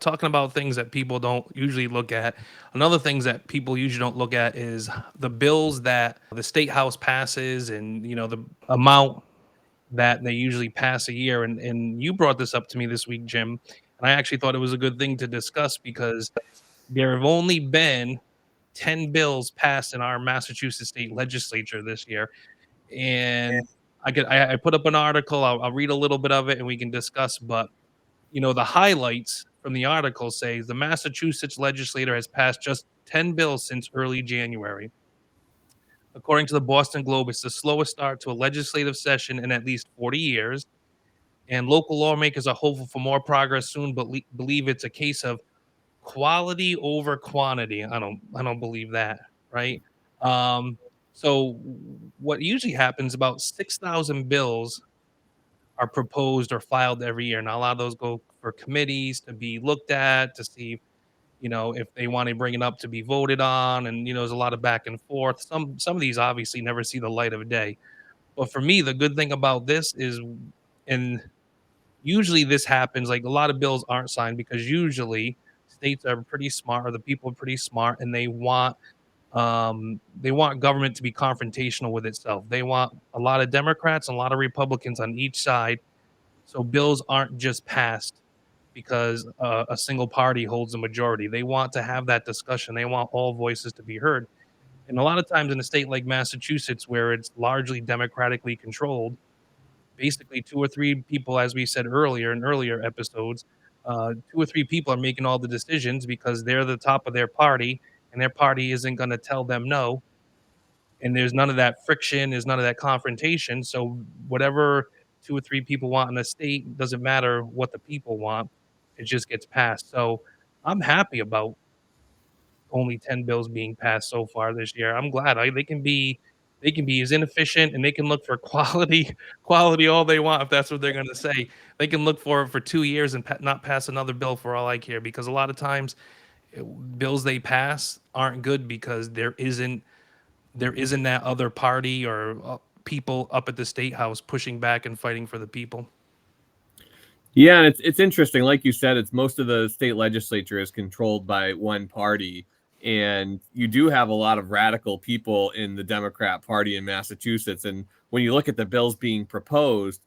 talking about things that people don't usually look at. Another things that people usually don't look at is the bills that the state house passes, and the amount that they usually pass a year. And you brought this up to me this week, Jim, and I actually thought it was a good thing to discuss because there have only been 10 bills passed in our Massachusetts state legislature this year. And I put up an article. I'll read a little bit of it and we can discuss. But the highlights from the article say the Massachusetts legislature has passed just 10 bills since early January. According to the Boston Globe, it's the slowest start to a legislative session in at least 40 years. And local lawmakers are hopeful for more progress soon, but believe it's a case of quality over quantity. I don't believe that, right? Um, so what usually happens, about 6,000 bills are proposed or filed every year. Now a lot of those go for committees to be looked at to see, if they want to bring it up to be voted on, and there's a lot of back and forth. Some of these obviously never see the light of day. But for me, the good thing about this is, and usually this happens, like a lot of bills aren't signed because usually states are pretty smart, or the people are pretty smart, and they want government to be confrontational with itself. They want a lot of Democrats and a lot of Republicans on each side, so bills aren't just passed because a single party holds a majority. They want to have that discussion. They want all voices to be heard. And a lot of times in a state like Massachusetts, where it's largely democratically controlled, basically two or three people, as we said earlier in earlier episodes, two or three people are making all the decisions because they're the top of their party, and their party isn't going to tell them no. And there's none of that friction, there's none of that confrontation. So whatever two or three people want in the state, doesn't matter what the people want, it just gets passed. So I'm happy about only 10 bills being passed so far this year. I'm glad. They can be as inefficient, and they can look for quality quality all they want if that's what they're going to say. They can look for it for 2 years and not pass another bill for all I care, because a lot of times bills they pass aren't good because there isn't that other party or people up at the state house pushing back and fighting for the people. Yeah, and it's interesting. Like you said, it's most of the state legislature is controlled by one party, and you do have a lot of radical people in the Democrat Party in Massachusetts. And when you look at the bills being proposed,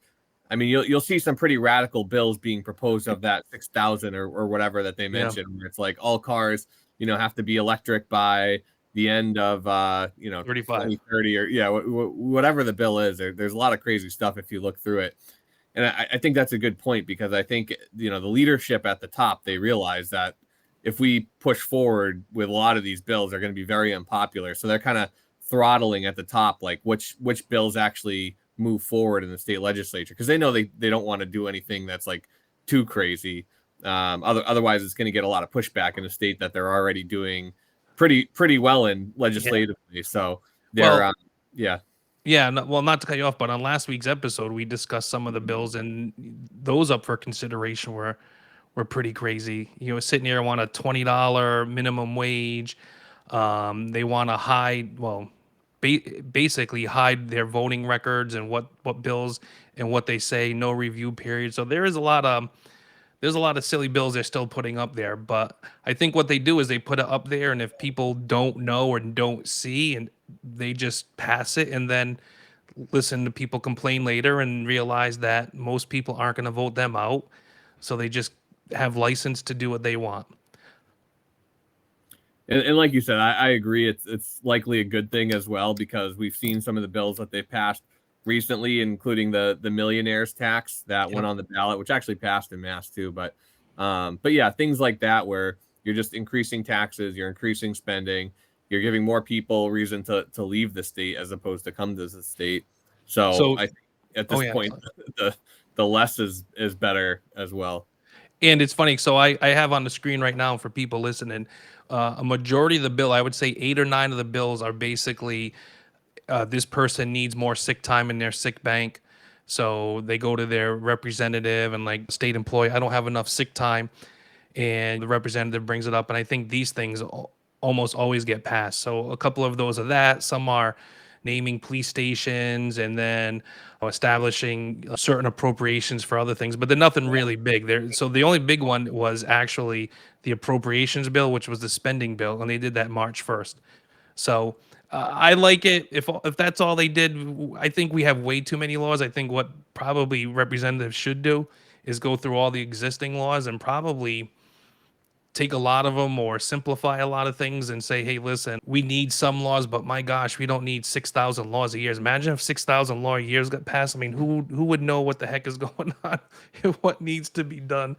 I mean, you'll see some pretty radical bills being proposed of that 6,000 or whatever that they Yeah, mentioned. Where it's like all cars, have to be electric by the end of 35. 2030, or yeah, whatever the bill is. There's a lot of crazy stuff if you look through it. And I think that's a good point, because I think the leadership at the top, they realize that if we push forward with a lot of these bills, they're going to be very unpopular. So they're kind of throttling at the top, like which bills actually move forward in the state legislature, because they know they don't want to do anything that's like too crazy. Otherwise, it's going to get a lot of pushback in a state that they're already doing pretty well in Yeah. legislatively. So they're Well, yeah. yeah, no, well, not to cut you off, but on last week's episode, we discussed some of the bills, and those up for consideration were pretty crazy. Sitting here want a $20 minimum wage. They want to hide, well, basically hide their voting records and what bills and what they say, no review period. So there's a lot of silly bills they're still putting up there. But I think what they do is they put it up there, and if people don't know or don't see, and they just pass it, and then listen to people complain later and realize that most people aren't going to vote them out, so they just have license to do what they want. And like you said, I agree. It's likely a good thing as well, because we've seen some of the bills that they've passed recently, including the millionaires tax that Yep. went on the ballot, which actually passed in mass too. But yeah, things like that where you're just increasing taxes, you're increasing spending, you're giving more people reason to leave the state as opposed to come to the state. So So, I think at oh this yeah, point, the the less is better as well. and it's funny. So I have on the screen right now for people listening, a majority of the bill, I would say 8 or 9 of the bills are basically, this person needs more sick time in their sick bank. So they go to their representative and, like, state employee, I don't have enough sick time. And the representative brings it up. And I think these things almost always get passed. So a couple of those are that. Some are naming police stations and then establishing certain appropriations for other things, but they're nothing really big there. So the only big one was actually the appropriations bill, which was the spending bill, and they did that March 1st. So I like it. If that's all they did, I think we have way too many laws. I think what probably representatives should do is go through all the existing laws and probably take a lot of them or simplify a lot of things and say, hey, listen, we need some laws, but my gosh, we don't need 6,000 laws a year. Imagine if 6,000 law years got passed. I mean, who would know what the heck is going on, what needs to be done?